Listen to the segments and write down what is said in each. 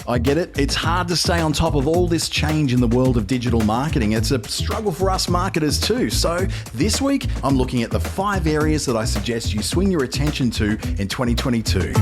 I get it. It's hard to stay on top of all this change in the world of digital marketing. It's a struggle for us marketers too. So this week, I'm looking at the 5 areas that I suggest you swing your attention to in 2022.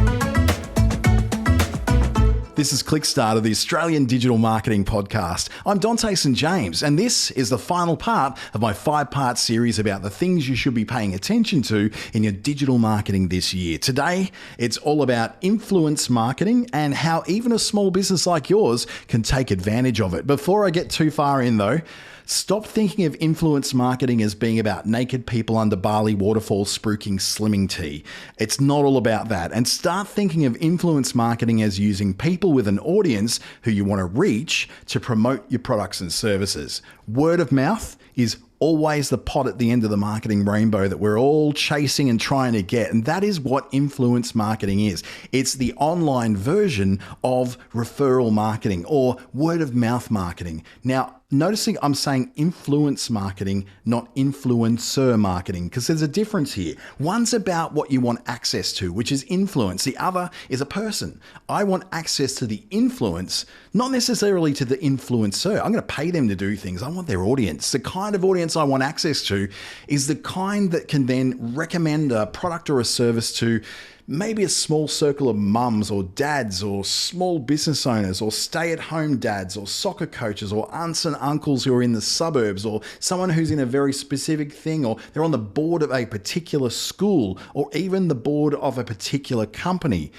This is Clickstarter, the Australian Digital Marketing Podcast. I'm Dante St. James, and this is the final part of my 5-part series about the things you should be paying attention to in your digital marketing this year. Today, it's all about influence marketing and how even a small business like yours can take advantage of it. Before I get too far in though, stop thinking of influence marketing as being about naked people under Bali waterfalls spruiking slimming tea. It's not all about that. And start thinking of influence marketing as using people with an audience who you want to reach to promote your products and services. Word of mouth is always the pot at the end of the marketing rainbow that we're all chasing and trying to get. And that is what influence marketing is. It's the online version of referral marketing or word of mouth marketing. Now, noticing I'm saying influence marketing, not influencer marketing, because there's a difference here. One's about what you want access to, which is influence. The other is a person. I want access to the influence, not necessarily to the influencer. I'm going to pay them to do things. I want their audience. The kind of audience I want access to is the kind that can then recommend a product or a service to maybe a small circle of mums or dads or small business owners or stay-at-home dads or soccer coaches or aunts and uncles who are in the suburbs or someone who's in a very specific thing or they're on the board of a particular school or even the board of a particular company.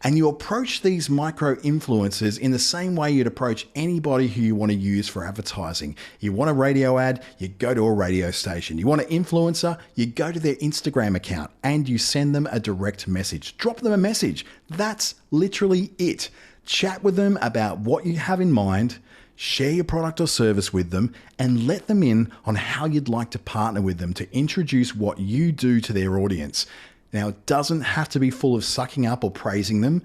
And you approach these micro influencers in the same way you'd approach anybody who you want to use for advertising. You want a radio ad, you go to a radio station. You want an influencer, you go to their Instagram account and you send them a direct message. Drop them a message. That's literally it. Chat with them about what you have in mind, share your product or service with them, and let them in on how you'd like to partner with them to introduce what you do to their audience. Now, it doesn't have to be full of sucking up or praising them.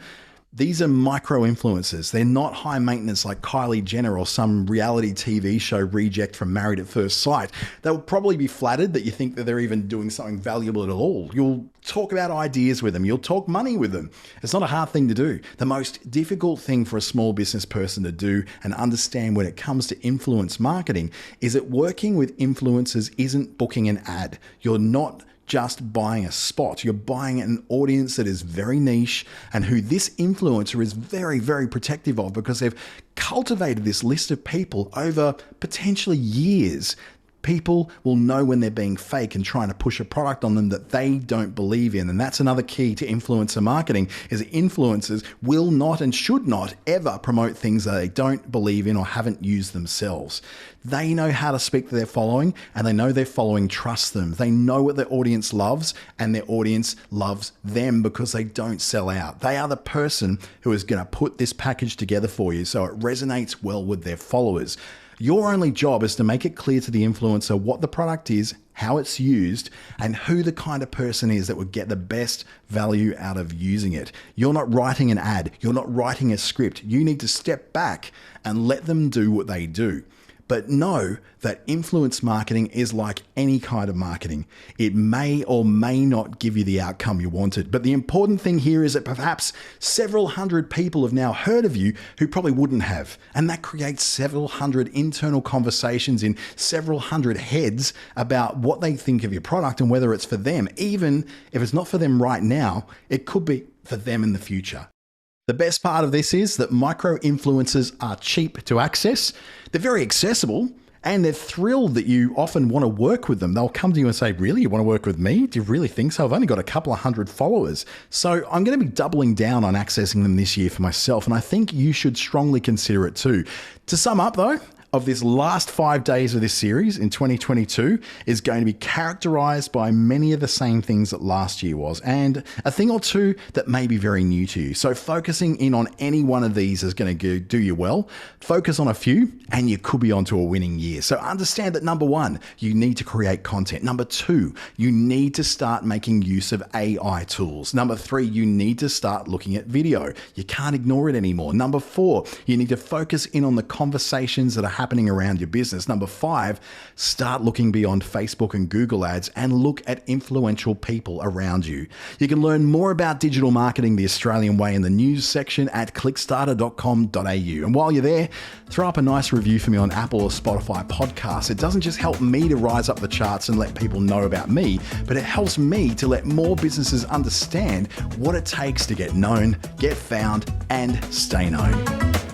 These are micro influencers. They're not high maintenance like Kylie Jenner or some reality TV show reject from Married at First Sight. They'll probably be flattered that you think that they're even doing something valuable at all. You'll talk about ideas with them. You'll talk money with them. It's not a hard thing to do. The most difficult thing for a small business person to do and understand when it comes to influence marketing is that working with influencers isn't booking an ad. You're not just buying a spot. You're buying an audience that is very niche and who this influencer is very, very protective of because they've cultivated this list of people over potentially years. People will know when they're being fake and trying to push a product on them that they don't believe in. And that's another key to influencer marketing is that influencers will not and should not ever promote things that they don't believe in or haven't used themselves. They know how to speak to their following and they know their following trusts them. They know what their audience loves and their audience loves them because they don't sell out. They are the person who is going to put this package together for you so it resonates well with their followers. Your only job is to make it clear to the influencer what the product is, how it's used, and who the kind of person is that would get the best value out of using it. You're not writing an ad. You're not writing a script. You need to step back and let them do what they do. But know that influence marketing is like any kind of marketing. It may or may not give you the outcome you wanted. But the important thing here is that perhaps several hundred people have now heard of you who probably wouldn't have. And that creates several hundred internal conversations in several hundred heads about what they think of your product and whether it's for them. Even if it's not for them right now, it could be for them in the future. The best part of this is that micro influencers are cheap to access. They're very accessible and they're thrilled that you often want to work with them. They'll come to you and say, really, you want to work with me? Do you really think so? I've only got a couple of hundred followers. So I'm going to be doubling down on accessing them this year for myself. And I think you should strongly consider it too. To sum up though, of this last 5 days of this series in 2022 is going to be characterized by many of the same things that last year was, and a thing or two that may be very new to you. So focusing in on any one of these is going to do you well. Focus on a few and you could be onto a winning year. So understand that number 1, you need to create content. Number 2, you need to start making use of AI tools. Number 3, you need to start looking at video. You can't ignore it anymore. Number 4, you need to focus in on the conversations that are happening around your business. Number 5, start looking beyond Facebook and Google ads and look at influential people around you. You can learn more about digital marketing the Australian way in the news section at clickstarter.com.au. And while you're there, throw up a nice review for me on Apple or Spotify podcasts. It doesn't just help me to rise up the charts and let people know about me, but it helps me to let more businesses understand what it takes to get known, get found, and stay known.